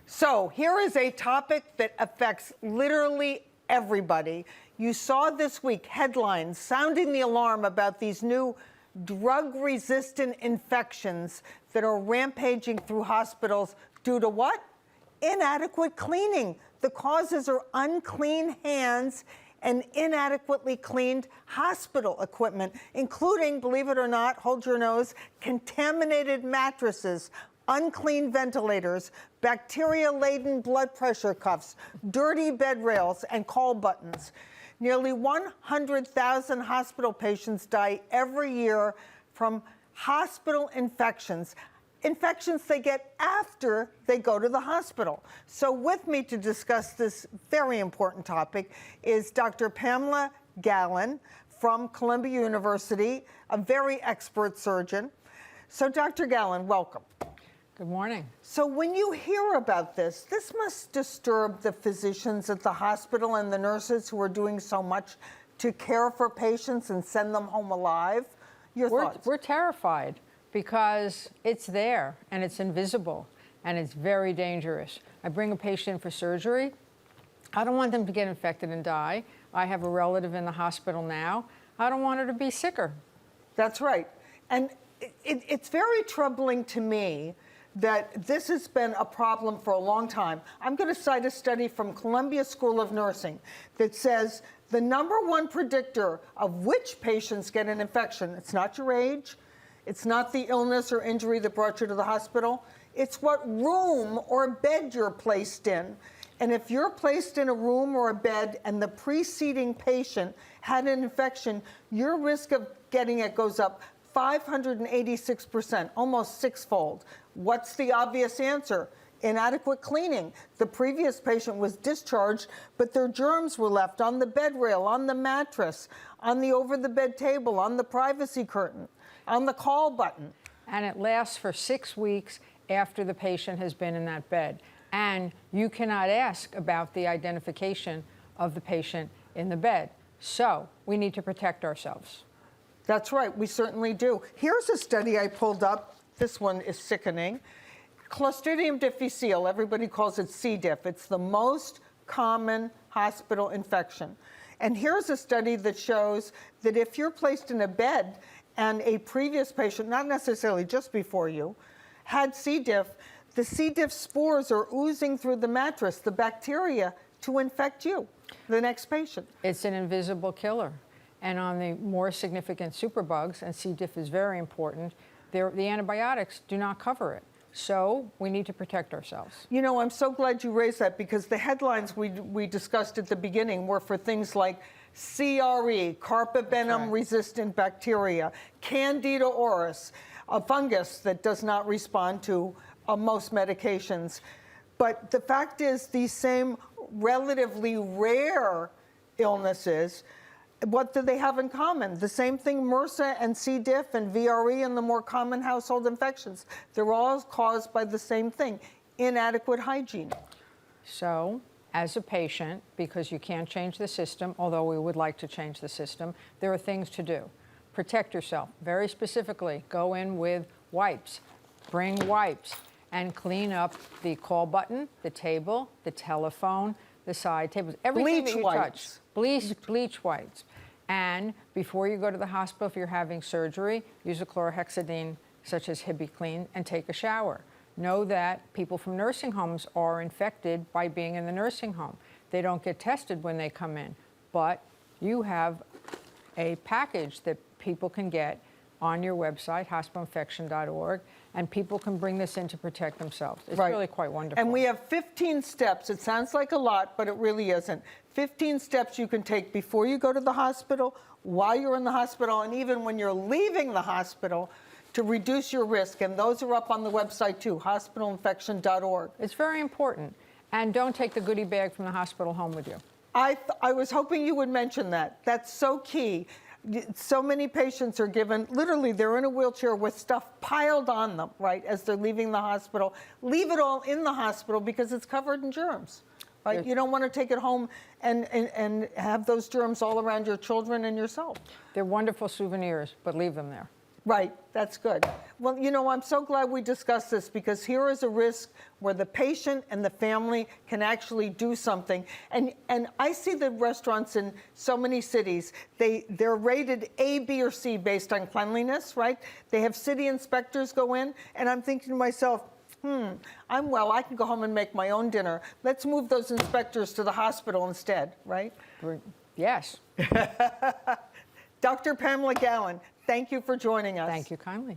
So here is a topic that affects literally everybody. You saw this week headlines sounding the alarm about these new drug-resistant infections that are rampaging through hospitals due to what? Inadequate cleaning. The causes are unclean hands and inadequately cleaned hospital equipment, including, believe it or not, hold your nose, contaminated mattresses, unclean ventilators, bacteria-laden blood pressure cuffs, dirty bed rails, and call buttons. Nearly 100,000 hospital patients die every year from hospital infections they get after they go to the hospital. So with me to discuss this very important topic is Dr. Pamela Gallin from Columbia University, a very expert surgeon. So Dr. Gallin, welcome. Good morning. So when you hear about this must disturb the physicians at the hospital and the nurses who are doing so much to care for patients and send them home alive. Your thoughts? We're terrified because it's there and it's invisible and it's very dangerous. I bring a patient in for surgery. I don't want them to get infected and die. I have a relative in the hospital now. I don't want her to be sicker. That's right. And it's very troubling to me that this has been a problem for a long time. I'm going to cite a study from Columbia School of Nursing that says the #1 predictor of which patients get an infection, it's not your age, it's not the illness or injury that brought you to the hospital, it's what room or bed you're placed in. And if you're placed in a room or a bed and the preceding patient had an infection, your risk of getting it goes up 586%, almost sixfold. What's the obvious answer? Inadequate cleaning. The previous patient was discharged, but their germs were left on the bed rail, on the mattress, on the over-the-bed table, on the privacy curtain, on the call button. And it lasts for 6 weeks after the patient has been in that bed. And you cannot ask about the identification of the patient in the bed. So we need to protect ourselves. That's right, we certainly do. Here's a study I pulled up. This one is sickening. Clostridium difficile, everybody calls it C. diff. It's the most common hospital infection. And here's a study that shows that if you're placed in a bed and a previous patient, not necessarily just before you, had C. diff, the C. diff spores are oozing through the mattress, the bacteria, to infect you, the next patient. It's an invisible killer. And on the more significant superbugs, and C. diff is very important, the antibiotics do not cover it. So we need to protect ourselves. You know, I'm so glad you raised that because the headlines we discussed at the beginning were for things like CRE, carbapenem-resistant bacteria, Candida auris, a fungus that does not respond to most medications. But the fact is, these same relatively rare illnesses, what do they have in common? The same thing MRSA and C. diff and VRE and the more common household infections. They're all caused by the same thing, inadequate hygiene. So, as a patient, because you can't change the system, although we would like to change the system, there are things to do. Protect yourself. Very specifically, go in with wipes. Bring wipes and clean up the call button, the table, the telephone, the side tables, everything that you touch. Bleach wipes. And before you go to the hospital, if you're having surgery, use a chlorhexidine such as HibiClean and take a shower. Know that people from nursing homes are infected by being in the nursing home. They don't get tested when they come in, but you have a package that people can get on your website, hospitalinfection.org, and people can bring this in to protect themselves. It's really quite wonderful. And we have 15 steps. It sounds like a lot, but it really isn't. 15 steps you can take before you go to the hospital, while you're in the hospital, and even when you're leaving the hospital to reduce your risk. And those are up on the website too, hospitalinfection.org. It's very important. And don't take the goodie bag from the hospital home with you. I was hoping you would mention that. That's so key. So many patients are given, literally, they're in a wheelchair with stuff piled on them, right, as they're leaving the hospital. Leave it all in the hospital because it's covered in germs, right? You don't want to take it home and have those germs all around your children and yourself. They're wonderful souvenirs, but leave them there. Right, that's good. Well, you know, I'm so glad we discussed this, because here is a risk where the patient and the family can actually do something. And I see the restaurants in so many cities, they're rated A, B, or C based on cleanliness, right? They have city inspectors go in, and I'm thinking to myself, I'm well, I can go home and make my own dinner. Let's move those inspectors to the hospital instead, right? Yes. Dr. Pamela Gallin, thank you for joining us. Thank you kindly.